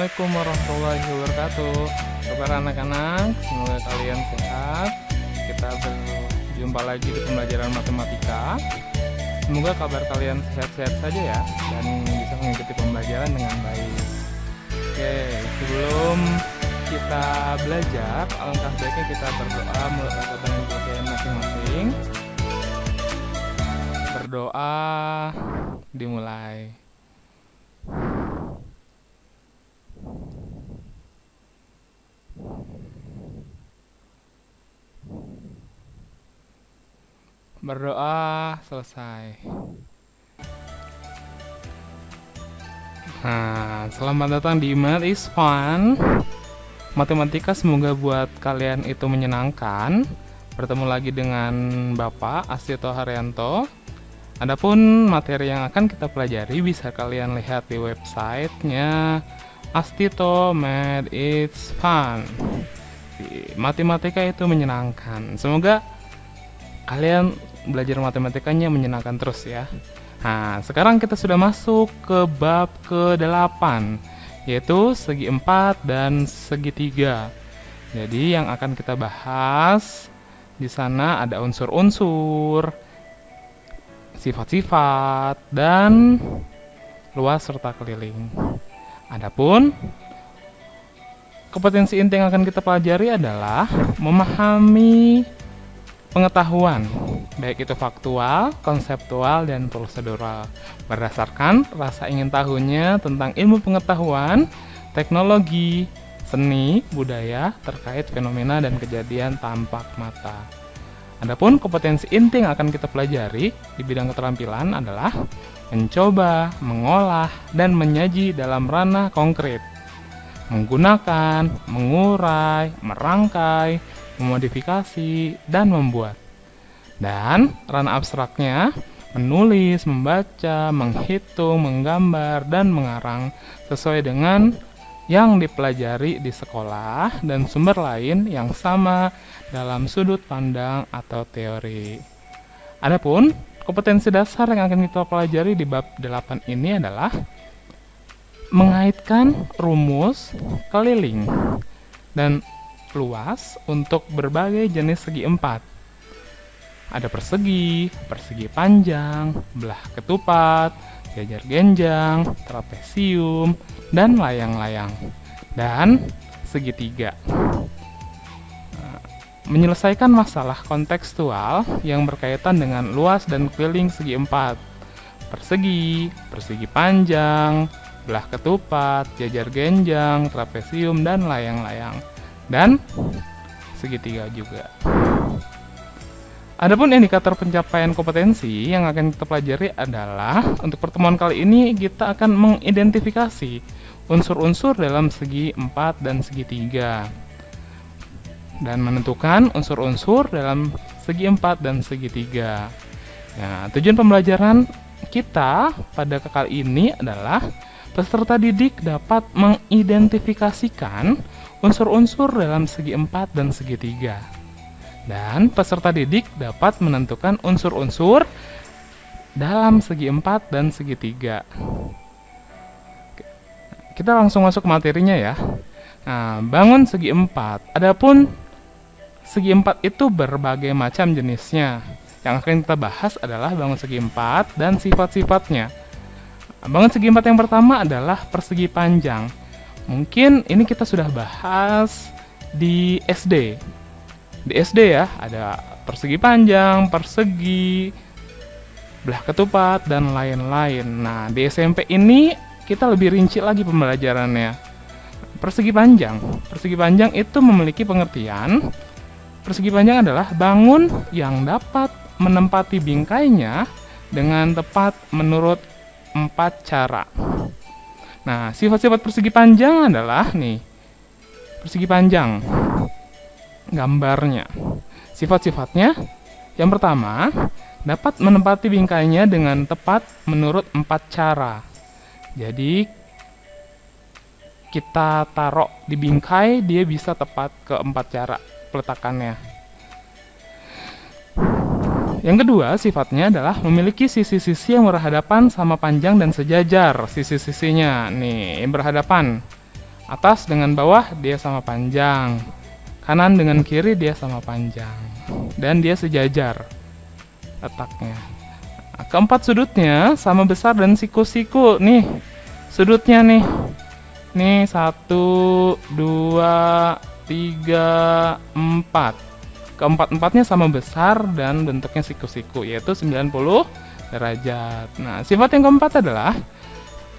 Assalamualaikum warahmatullahi wabarakatuh. Kabar anak-anak, semoga kalian sehat. Kita berjumpa lagi di pembelajaran matematika. Semoga kabar kalian sehat-sehat saja ya, dan bisa mengikuti pembelajaran dengan baik. Oke, sebelum kita belajar, alangkah baiknya kita berdoa dengan kepercayaan masing-masing. Berdoa dimulai. Berdoa selesai. Nah, selamat datang di Math is Fun. Matematika semoga buat kalian itu menyenangkan. Bertemu lagi dengan Bapak Astito Haryanto. Adapun materi yang akan kita pelajari bisa kalian lihat di websitenya Astito Math is Fun. Matematika itu menyenangkan. Semoga kalian belajar matematikanya menyenangkan terus ya. Nah, sekarang kita sudah masuk ke bab ke-8, yaitu segi 4 dan segitiga. Jadi yang akan kita bahas di sana ada unsur-unsur, sifat-sifat, dan luas serta keliling. Adapun kompetensi inti yang akan kita pelajari adalah memahami pengetahuan, baik itu faktual, konseptual, dan prosedural, berdasarkan rasa ingin tahunya tentang ilmu pengetahuan, teknologi, seni, budaya, terkait fenomena dan kejadian tampak mata. Adapun kompetensi inti yang akan kita pelajari di bidang keterampilan adalah mencoba, mengolah, dan menyaji dalam ranah konkret, menggunakan, mengurai, merangkai, memodifikasi, dan membuat. Dan ranah abstraknya menulis, membaca, menghitung, menggambar, dan mengarang sesuai dengan yang dipelajari di sekolah dan sumber lain yang sama dalam sudut pandang atau teori. Adapun kompetensi dasar yang akan kita pelajari di bab 8 ini adalah mengaitkan rumus keliling dan luas untuk berbagai jenis segi 4. Ada persegi, persegi panjang, belah ketupat, jajar genjang, trapesium, dan layang-layang, dan segitiga. Menyelesaikan masalah kontekstual yang berkaitan dengan luas dan keliling segi 4. Persegi, persegi panjang, belah ketupat, jajar genjang, trapesium, dan layang-layang, dan segitiga juga. Adapun indikator pencapaian kompetensi yang akan kita pelajari adalah untuk pertemuan kali ini kita akan mengidentifikasi unsur-unsur dalam segi 4 dan segitiga dan menentukan unsur-unsur dalam segi 4 dan segitiga. Nah, tujuan pembelajaran kita pada kali ini adalah peserta didik dapat mengidentifikasikan unsur-unsur dalam segi 4 dan segitiga. Dan peserta didik dapat menentukan unsur-unsur dalam segi 4 dan segitiga. Kita langsung masuk ke materinya ya. Nah, bangun segi 4. Adapun segi 4 itu berbagai macam jenisnya. Yang akan kita bahas adalah bangun segi 4 dan sifat-sifatnya. Bangun segi 4 yang pertama adalah persegi panjang. Mungkin ini kita sudah bahas di SD. Di SD ya, ada persegi panjang, persegi, belah ketupat, dan lain-lain. Nah, di SMP ini kita lebih rinci lagi pembelajarannya. Persegi panjang itu memiliki pengertian. Persegi panjang adalah bangun yang dapat menempati bingkainya dengan tepat menurut 4 cara. Nah, sifat-sifat persegi panjang adalah nih, persegi panjang, gambarnya. Sifat-sifatnya, yang pertama, dapat menempati bingkainya dengan tepat menurut 4 cara. Jadi, kita taruh di bingkai, dia bisa tepat ke 4 cara peletakannya. Yang kedua, sifatnya adalah memiliki sisi-sisi yang berhadapan sama panjang dan sejajar. Sisi-sisinya nih berhadapan. Atas dengan bawah dia sama panjang, kanan dengan kiri dia sama panjang, dan dia sejajar letaknya. Nah, keempat sudutnya sama besar dan siku-siku nih sudutnya nih. Nih 1, 2, 3, 4. Keempat-empatnya sama besar dan bentuknya siku-siku, yaitu 90 derajat. Nah, sifat yang keempat adalah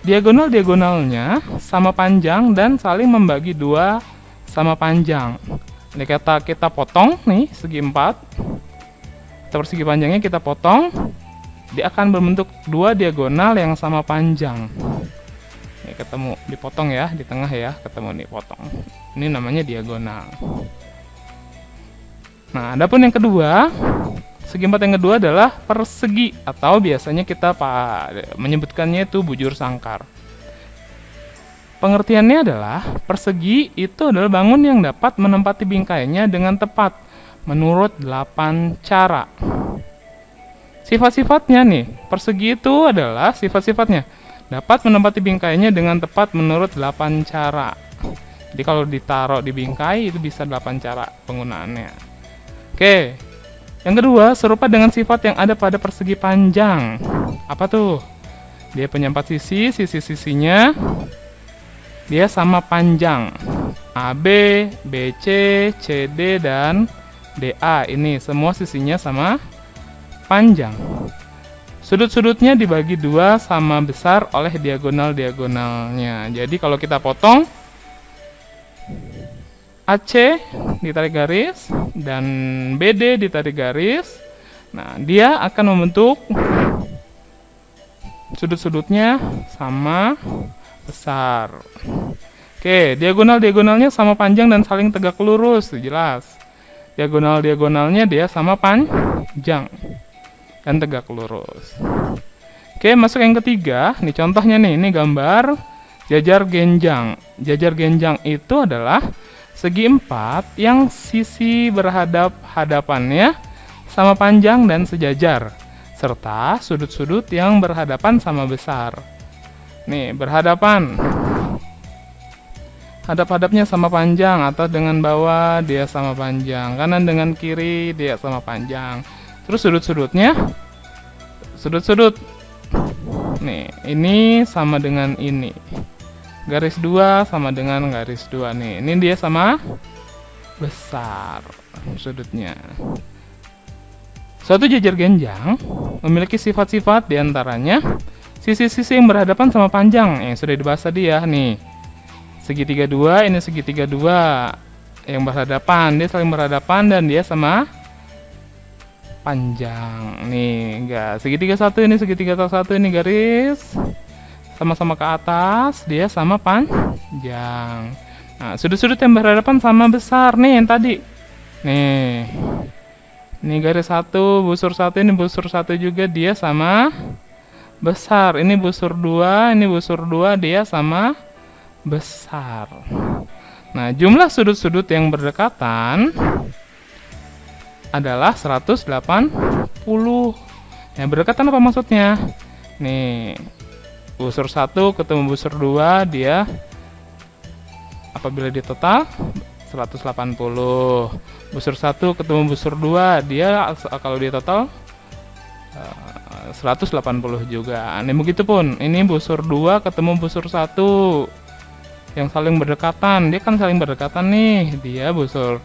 diagonal-diagonalnya sama panjang dan saling membagi dua sama panjang. Ini kita potong nih segi 4. Atau persegi panjangnya kita potong. Dia akan berbentuk dua diagonal yang sama panjang. Ini ketemu dipotong ya, di tengah ya, ketemu nih potong. Ini namanya diagonal. Nah, adapun yang kedua, segi 4 yang kedua adalah persegi, atau biasanya kita menyebutkannya itu bujur sangkar. Pengertiannya adalah persegi itu adalah bangun yang dapat menempati bingkainya dengan tepat menurut 8 cara. Sifat-sifatnya nih, persegi itu adalah sifat-sifatnya dapat menempati bingkainya dengan tepat menurut 8 cara. Jadi kalau ditaruh di bingkai itu bisa 8 cara penggunaannya. Oke. Yang kedua, serupa dengan sifat yang ada pada persegi panjang. Apa tuh? Dia punya 4 sisi, sisi-sisinya dia sama panjang. AB, BC, CD, dan DA. Ini semua sisinya sama panjang. Sudut-sudutnya dibagi dua sama besar oleh diagonal-diagonalnya. Jadi kalau kita potong, AC ditarik garis dan BD ditarik garis. Nah, dia akan membentuk sudut-sudutnya sama besar. Oke, diagonal-diagonalnya sama panjang dan saling tegak lurus, jelas. Diagonal-diagonalnya dia sama panjang dan tegak lurus. Oke, masuk yang ketiga. Nih contohnya nih, ini gambar jajar genjang. Jajar genjang itu adalah segi 4 yang sisi berhadap-hadapannya sama panjang dan sejajar, serta sudut-sudut yang berhadapan sama besar. Nih, berhadapan. Hadap-hadapnya sama panjang, atas dengan bawah dia sama panjang, kanan dengan kiri dia sama panjang. Terus sudut-sudutnya, sudut-sudut. Nih, ini sama dengan ini. Garis 2 sama dengan garis 2 nih. Ini dia sama besar sudutnya. Suatu jajar genjang memiliki sifat-sifat diantaranya sisi-sisi yang berhadapan sama panjang yang sudah dibahas tadi ya nih. Segitiga 2, ini segitiga 2 yang berhadapan, dia saling berhadapan dan dia sama panjang. Nih, enggak. Segitiga 1 ini segitiga 1 ini garis sama-sama ke atas, dia sama panjang. Nah, sudut-sudut yang berhadapan sama besar nih yang tadi. Nih. Ini garis 1, busur 1, ini busur 1 juga dia sama besar. Ini busur 2, ini busur 2 dia sama besar. Nah, jumlah sudut-sudut yang berdekatan adalah 180. Yang berdekatan apa maksudnya? Nih, busur 1 ketemu busur 2 dia apabila di total 180. Busur 1 ketemu busur 2 dia kalau di total 180 juga. Ini begitupun, ini busur 2 ketemu busur 1 yang saling berdekatan, dia kan saling berdekatan nih, dia busur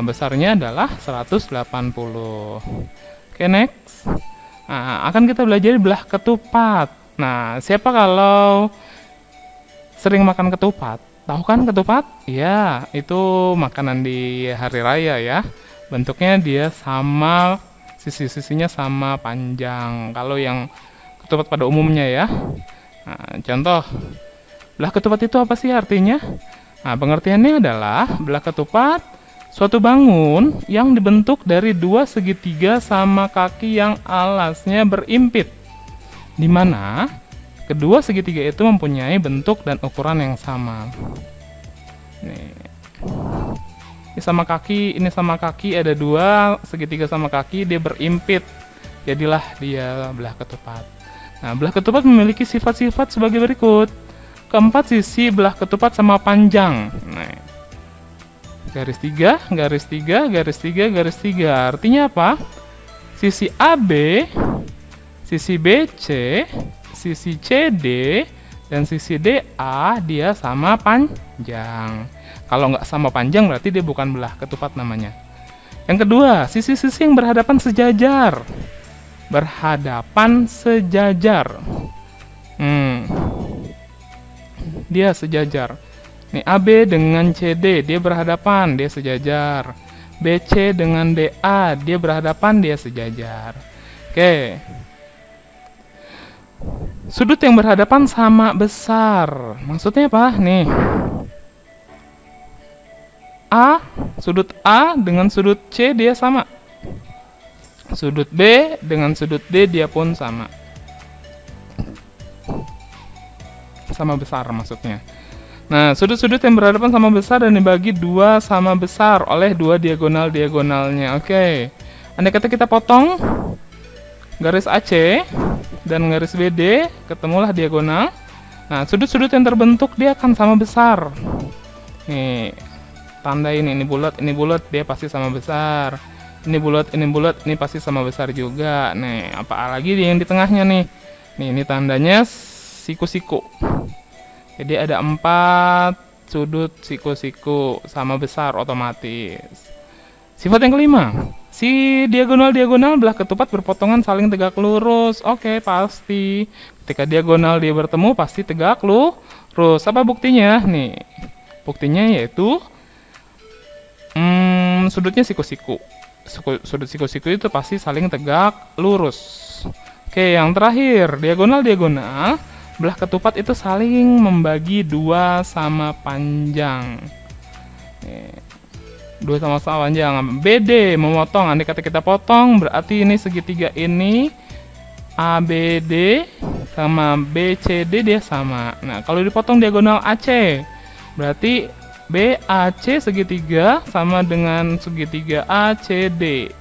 besarnya adalah 180. Oke, next. Nah, akan kita belajar belah ketupat. Nah, siapa kalau sering makan ketupat? Tahu kan ketupat? Ya, itu makanan di hari raya ya. Bentuknya dia sama, sisi-sisinya sama panjang. Kalau yang ketupat pada umumnya ya. Nah, contoh, belah ketupat itu apa sih artinya? Nah, pengertiannya adalah belah ketupat suatu bangun yang dibentuk dari dua segitiga sama kaki yang alasnya berimpit, di mana kedua segitiga itu mempunyai bentuk dan ukuran yang sama. Nih. Ini sama kaki, ada dua segitiga sama kaki, dia berimpit. Jadilah dia belah ketupat. Nah, belah ketupat memiliki sifat-sifat sebagai berikut. keempat, sisi belah ketupat sama panjang. Nah, garis 3, garis 3, garis 3, garis 3. Artinya apa? Sisi AB, sisi BC, sisi CD, dan sisi DA dia sama panjang. Kalau nggak sama panjang berarti dia bukan belah ketupat namanya. Yang kedua, sisi-sisi yang berhadapan sejajar. Berhadapan sejajar. Dia sejajar. Nih AB dengan CD dia berhadapan, dia sejajar. BC dengan DA dia berhadapan, dia sejajar. Oke. Sudut yang berhadapan sama besar. Maksudnya apa? Nih. Sudut A dengan sudut C dia sama. Sudut B dengan sudut D dia pun sama. Sama besar maksudnya. Nah, sudut-sudut yang berhadapan sama besar dan dibagi dua sama besar oleh dua diagonal-diagonalnya. Oke. Andai kata kita potong garis AC dan garis BD, ketemulah diagonal. Nah, sudut-sudut yang terbentuk dia akan sama besar. Nih, tandain ini bulat, dia pasti sama besar. Ini bulat, ini pasti sama besar juga. Nih, apalagi yang di tengahnya nih. Nih, ini tandanya siku-siku. Jadi ada 4 sudut siku-siku sama besar otomatis. Sifat yang kelima, si diagonal-diagonal belah ketupat berpotongan saling tegak lurus. Oke, pasti. Ketika diagonal dia bertemu pasti tegak lurus. Apa buktinya? Nih, buktinya yaitu sudutnya siku-siku. Sudut siku-siku itu pasti saling tegak lurus. Oke, yang terakhir, diagonal-diagonal belah ketupat itu saling membagi dua sama panjang. Dua sama panjang. BD memotong. Andai kata kita potong berarti ini segitiga ini ABD sama BCD dia sama. Nah, kalau dipotong diagonal AC berarti BAC segitiga sama dengan segitiga ACD.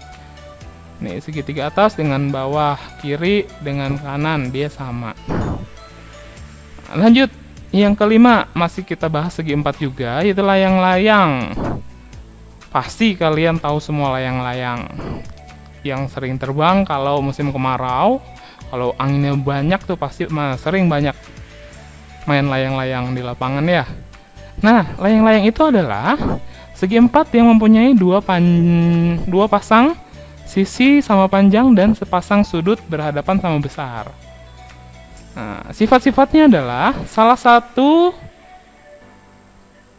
Nih, segitiga atas dengan bawah, kiri dengan kanan dia sama. Lanjut, yang kelima masih kita bahas segi 4 juga, yaitu layang-layang. Pasti kalian tahu semua layang-layang yang sering terbang kalau musim kemarau. Kalau anginnya banyak tuh pasti sering banyak main layang-layang di lapangan ya. Nah, layang-layang itu adalah segi 4 yang mempunyai dua pasang sisi sama panjang dan sepasang sudut berhadapan sama besar. Nah, sifat-sifatnya adalah salah satu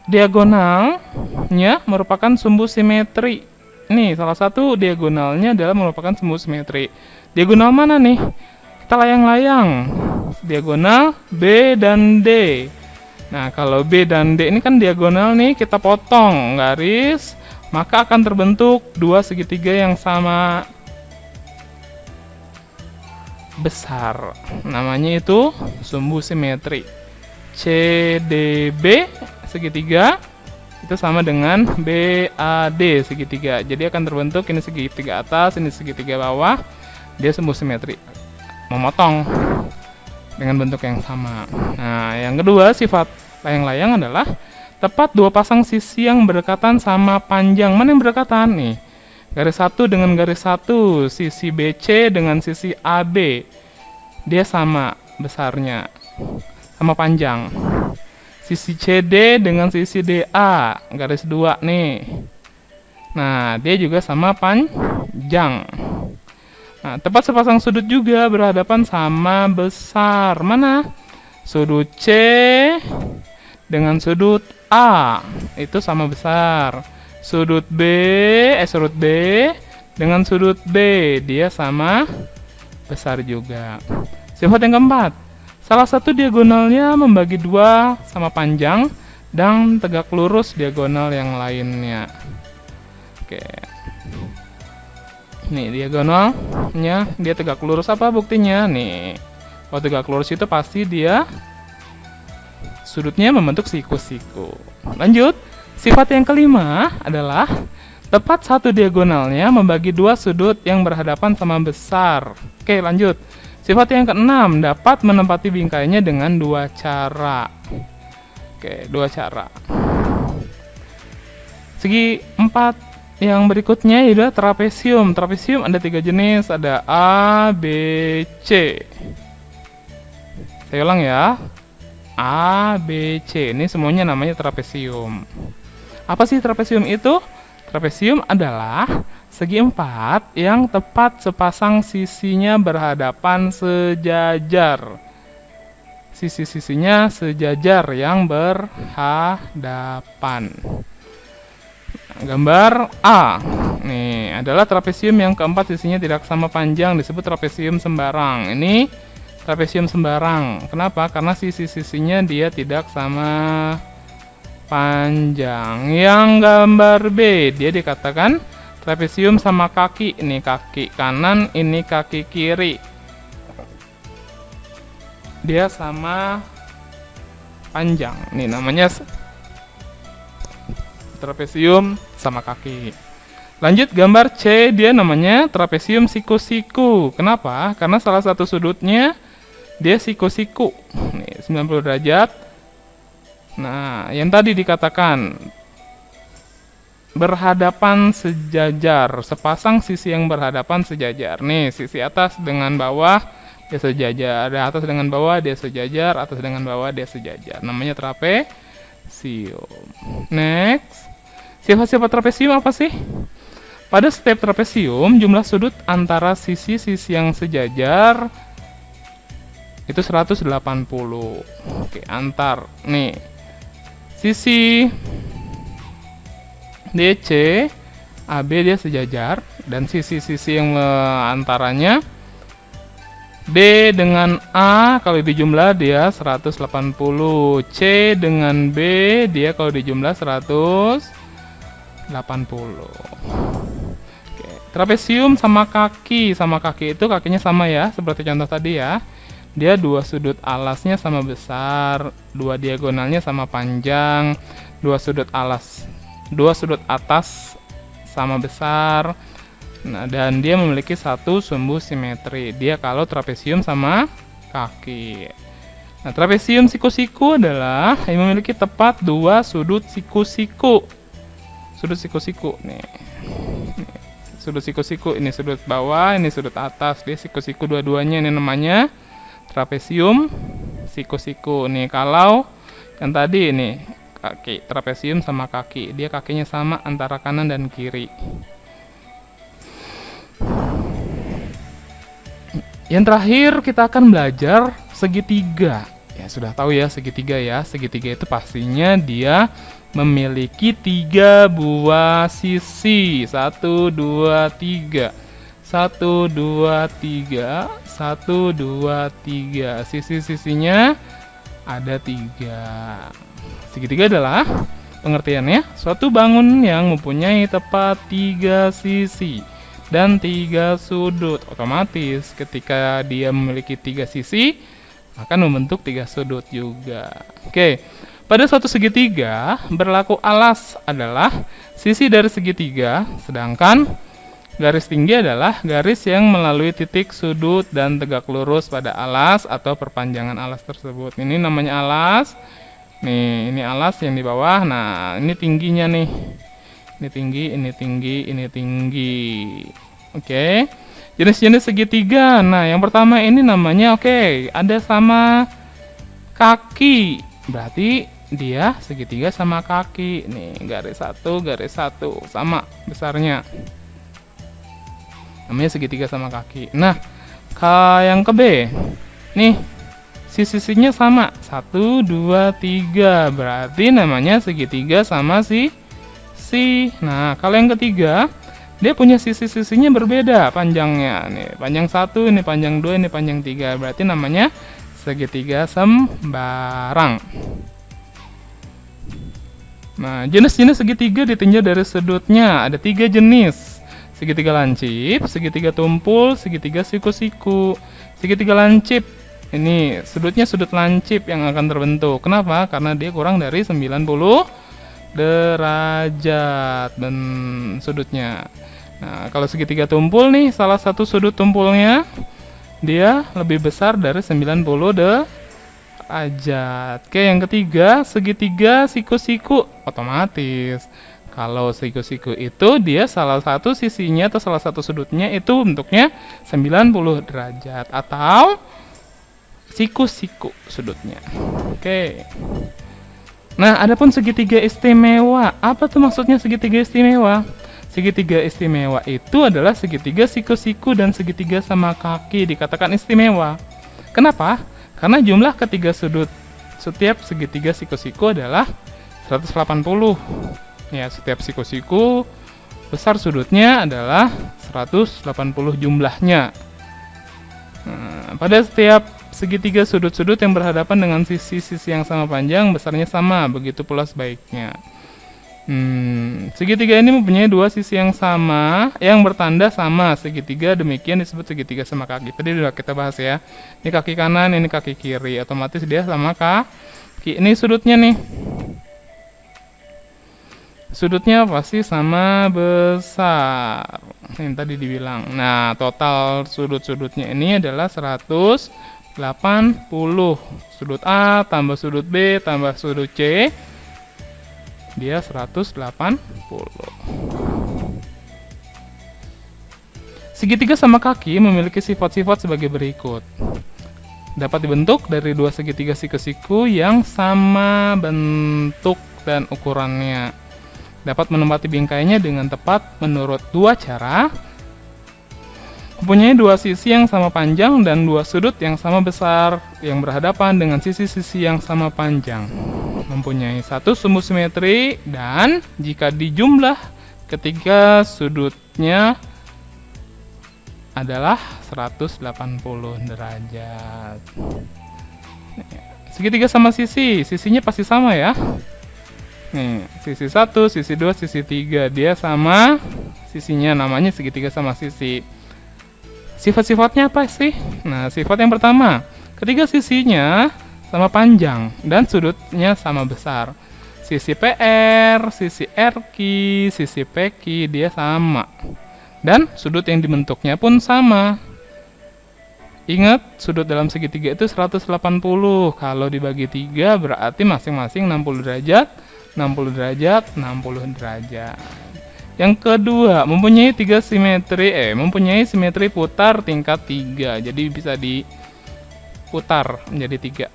diagonalnya merupakan sumbu simetri. Nih, salah satu diagonalnya adalah merupakan sumbu simetri. Diagonal mana nih? Kita layang-layang. Diagonal B dan D. Nah, kalau B dan D ini kan diagonal nih, kita potong garis, maka akan terbentuk dua segitiga yang sama besar. Namanya itu sumbu simetri. CDB segitiga itu sama dengan BAD segitiga. Jadi akan terbentuk ini segitiga atas, ini segitiga bawah. Dia sumbu simetri. Memotong dengan bentuk yang sama. Nah, yang kedua sifat layang-layang adalah tepat dua pasang sisi yang berdekatan sama panjang. Mana yang berdekatan nih? Garis 1 dengan garis 1, sisi BC dengan sisi AB. Dia sama besarnya, sama panjang. Sisi CD dengan sisi DA, garis 2 nih. Nah, dia juga sama panjang. Nah, tepat sepasang sudut juga berhadapan sama besar. Mana? Sudut C dengan sudut A itu sama besar. Sudut B dengan sudut B dia sama besar juga. Sifat yang keempat, salah satu diagonalnya membagi dua sama panjang dan tegak lurus diagonal yang lainnya. Oke. Nih, diagonalnya dia tegak lurus. Apa buktinya? Nih, kalau tegak lurus itu pasti dia sudutnya membentuk siku-siku. Lanjut, sifat yang kelima adalah tepat satu diagonalnya membagi dua sudut yang berhadapan sama besar. Oke, lanjut. Sifat yang keenam, dapat menempati bingkainya dengan dua cara. Oke, dua cara. Segi empat yang berikutnya adalah trapesium. Trapesium ada tiga jenis, ada A, B, C. Saya ulang ya. A, B, C. Ini semuanya namanya trapesium. Apa sih trapesium itu? Trapesium adalah segi empat yang tepat sepasang sisinya berhadapan sejajar. Sisi-sisinya sejajar yang berhadapan. Gambar A. Nih, adalah trapesium yang keempat sisinya tidak sama panjang, disebut trapesium sembarang. Ini trapesium sembarang. Kenapa? Karena sisi-sisinya dia tidak sama panjang. Yang gambar B, dia dikatakan trapesium sama kaki. Ini kaki kanan, ini kaki kiri. Dia sama panjang. Ini namanya trapesium sama kaki. Lanjut gambar C, dia namanya trapesium siku-siku. Kenapa? Karena salah satu sudutnya dia siku-siku. Nih, 90 derajat. Nah, yang tadi dikatakan berhadapan sejajar, sepasang sisi yang berhadapan sejajar. Nih, sisi atas dengan bawah dia sejajar, atas dengan bawah dia sejajar, atas dengan bawah dia sejajar. Namanya trapesium. Next, sifat-sifat trapesium apa sih? Pada setiap trapesium, jumlah sudut antara sisi-sisi yang sejajar itu 180. Oke, antar. Nih, sisi DC, AB dia sejajar, dan sisi-sisi yang antaranya D dengan A kalau dijumlah dia 180. C dengan B dia kalau dijumlah 180. Oke. Trapesium sama kaki. Sama kaki itu kakinya sama ya, seperti contoh tadi ya. Dia dua sudut alasnya sama besar, dua diagonalnya sama panjang, dua sudut atas sama besar. Nah, dan dia memiliki satu sumbu simetri. Dia kalau trapesium sama kaki. Nah, trapesium siku-siku adalah yang memiliki tepat dua sudut siku-siku. Sudut siku-siku nih. Sudut siku-siku, ini sudut bawah, ini sudut atas. Dia siku-siku dua-duanya, ini namanya trapesium siku-siku. Nih, kalau yang tadi ini kaki, trapesium sama kaki. Dia kakinya sama antara kanan dan kiri. Yang terakhir kita akan belajar segitiga. Ya, sudah tahu ya segitiga ya. Segitiga itu pastinya dia memiliki 3 buah sisi. 1, 2, 3. 1, 2, 3. 1, 2, 3. Sisi-sisinya ada 3. Segitiga adalah pengertiannya suatu bangun yang mempunyai tepat 3 sisi dan 3 sudut. Otomatis ketika dia memiliki 3 sisi akan membentuk 3 sudut juga. Oke, pada suatu segitiga berlaku alas adalah sisi dari segitiga, sedangkan garis tinggi adalah garis yang melalui titik sudut dan tegak lurus pada alas atau perpanjangan alas tersebut. Ini namanya alas. Nih, ini alas yang di bawah. Nah, ini tingginya nih. Ini tinggi, ini tinggi, ini tinggi. Oke. Jenis-jenis segitiga. Nah, yang pertama ini namanya ada sama kaki. Berarti dia segitiga sama kaki. Nih, garis satu sama besarnya. Namanya segitiga sama kaki. Nah, yang ke B. Nih, sisi-sisinya sama. 1, 2, 3. Berarti namanya segitiga sama si. Nah, kalau yang ketiga, dia punya sisi-sisinya berbeda panjangnya. Nih, panjang 1, ini panjang 2, ini panjang 3. Berarti namanya segitiga sembarang. Nah, jenis-jenis segitiga ditinjau dari sudutnya. Ada 3 jenis. Segitiga lancip, segitiga tumpul, segitiga siku-siku. Segitiga lancip, ini sudutnya sudut lancip yang akan terbentuk. Kenapa? Karena dia kurang dari 90 derajat dan sudutnya. Nah, kalau segitiga tumpul nih, salah satu sudut tumpulnya dia lebih besar dari 90 derajat. Oke, yang ketiga, segitiga siku-siku. Otomatis kalau siku-siku itu dia salah satu sisinya atau salah satu sudutnya itu bentuknya 90 derajat atau siku-siku sudutnya. Oke. Nah, adapun segitiga istimewa. Apa tuh maksudnya segitiga istimewa? Segitiga istimewa itu adalah segitiga siku-siku dan segitiga sama kaki dikatakan istimewa. Kenapa? Karena jumlah ketiga sudut setiap segitiga siku-siku adalah 180. Ya, setiap siku-siku besar sudutnya adalah 180 jumlahnya. Nah, pada setiap segitiga sudut-sudut yang berhadapan dengan sisi-sisi yang sama panjang, besarnya sama, begitu pula sebaliknya. Segitiga ini mempunyai dua sisi yang sama, yang bertanda sama. Segitiga demikian disebut segitiga sama kaki. Tadi sudah kita bahas ya. Ini kaki kanan, ini kaki kiri. Otomatis dia sama kaki. Ini sudutnya nih. Sudutnya pasti sama besar. Yang tadi dibilang. Nah, total sudut-sudutnya ini adalah 180. Sudut A tambah sudut B tambah sudut C, dia 180. Segitiga sama kaki memiliki sifat-sifat sebagai berikut. Dapat dibentuk dari dua segitiga siku-siku yang sama bentuk dan ukurannya. Dapat menempati bingkainya dengan tepat menurut dua cara. Mempunyai dua sisi yang sama panjang dan dua sudut yang sama besar yang berhadapan dengan sisi-sisi yang sama panjang. Mempunyai satu sumbu simetri dan jika dijumlah ketiga sudutnya adalah 180 derajat. Segitiga sama sisi, sisinya pasti sama ya. Nih, sisi 1, sisi 2, sisi 3 dia sama sisinya, namanya segitiga sama sisi. Sifat-sifatnya apa sih? Nah, sifat yang pertama, ketiga sisinya sama panjang dan sudutnya sama besar. Sisi PR, sisi RQ, sisi PQ dia sama. Dan sudut yang dibentuknya pun sama. Ingat, sudut dalam segitiga itu 180. Kalau dibagi 3 berarti masing-masing 60 derajat, 60 derajat, 60 derajat. Yang kedua, mempunyai simetri putar tingkat 3. Jadi bisa diputar menjadi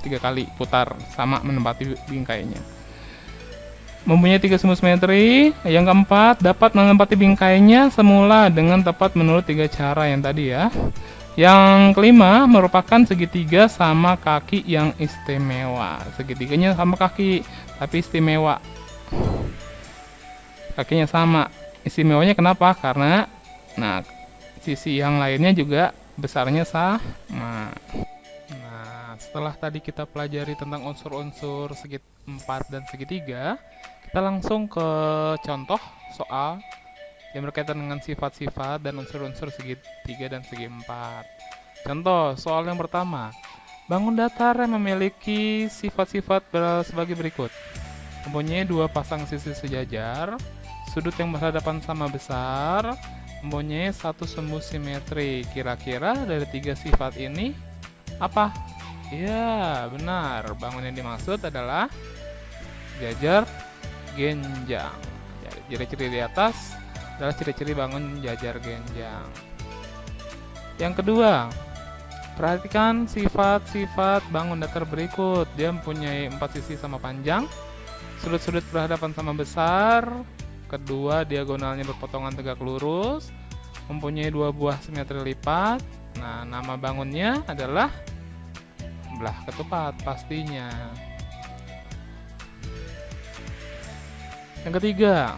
3 kali putar sama menempati bingkainya. Mempunyai 3 sumbu simetri. Yang keempat, dapat menempati bingkainya semula dengan tepat menurut 3 cara yang tadi ya. Yang kelima, merupakan segitiga sama kaki yang istimewa. Segitiganya sama kaki, tapi istimewa. Kakinya sama. Istimewanya kenapa? Karena sisi yang lainnya juga besarnya sama. Nah, setelah tadi kita pelajari tentang unsur-unsur segi 4 dan segitiga, kita langsung ke contoh soal yang berkaitan dengan sifat-sifat dan unsur-unsur segitiga dan segi 4. Contoh, soal yang pertama. Bangun datar yang memiliki sifat-sifat sebagai berikut. Mempunyai 2 pasang sisi sejajar, sudut yang berhadapan sama besar, mempunyai 1 sumbu simetri. Kira-kira dari 3 sifat ini apa? Ya, benar. Bangun yang dimaksud adalah jajar genjang. Jadi, ciri-ciri di atas adalah ciri-ciri bangun jajar genjang. Yang kedua, perhatikan sifat-sifat bangun datar berikut. Dia mempunyai 4 sisi sama panjang, sudut-sudut berhadapan sama besar, kedua diagonalnya berpotongan tegak lurus, mempunyai 2 buah simetri lipat. Nah, nama bangunnya adalah belah ketupat pastinya. Yang ketiga,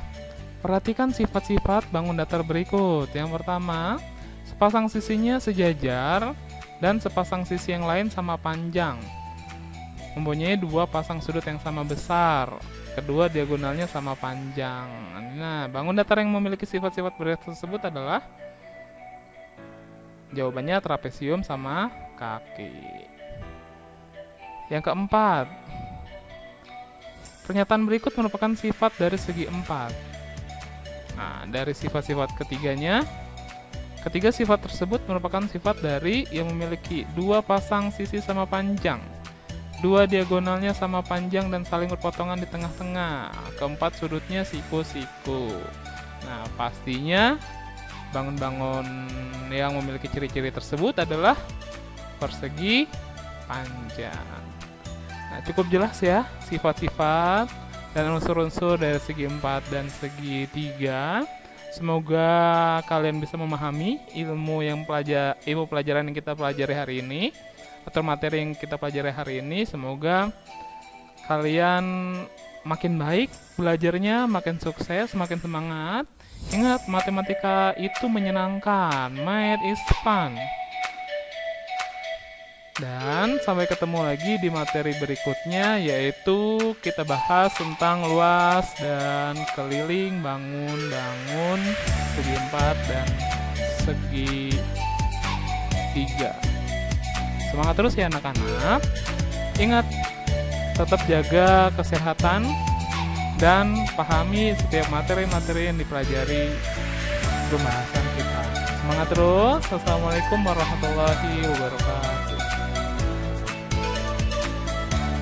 perhatikan sifat-sifat bangun datar berikut. Yang pertama, sepasang sisinya sejajar dan sepasang sisi yang lain sama panjang. Mempunyai 2 pasang sudut yang sama besar. Kedua, diagonalnya sama panjang. Nah, bangun datar yang memiliki sifat-sifat berikut tersebut adalah jawabannya trapesium sama kaki. Yang keempat, pernyataan berikut merupakan sifat dari segi 4. Nah, dari sifat-sifat ketiganya, Ketiga sifat tersebut merupakan sifat dari yang memiliki dua pasang sisi sama panjang, dua diagonalnya sama panjang dan saling berpotongan di tengah-tengah. Keempat, sudutnya siku-siku. Nah, pastinya bangun-bangun yang memiliki ciri-ciri tersebut adalah persegi panjang. Nah, cukup jelas ya sifat-sifat dan unsur-unsur dari segi 4 dan segi 3. Semoga kalian bisa memahami ilmu pelajaran yang kita pelajari hari ini atau materi yang kita pelajari hari ini. Semoga kalian makin baik belajarnya, makin sukses, makin semangat. Ingat, matematika itu menyenangkan. Math is fun. Dan sampai ketemu lagi di materi berikutnya, yaitu kita bahas tentang luas dan keliling, bangun, segi 4 dan segi 3. Semangat terus ya anak-anak. Ingat, tetap jaga kesehatan dan pahami setiap materi-materi yang dipelajari pembahasan kita. Semangat terus. Assalamualaikum warahmatullahi wabarakatuh.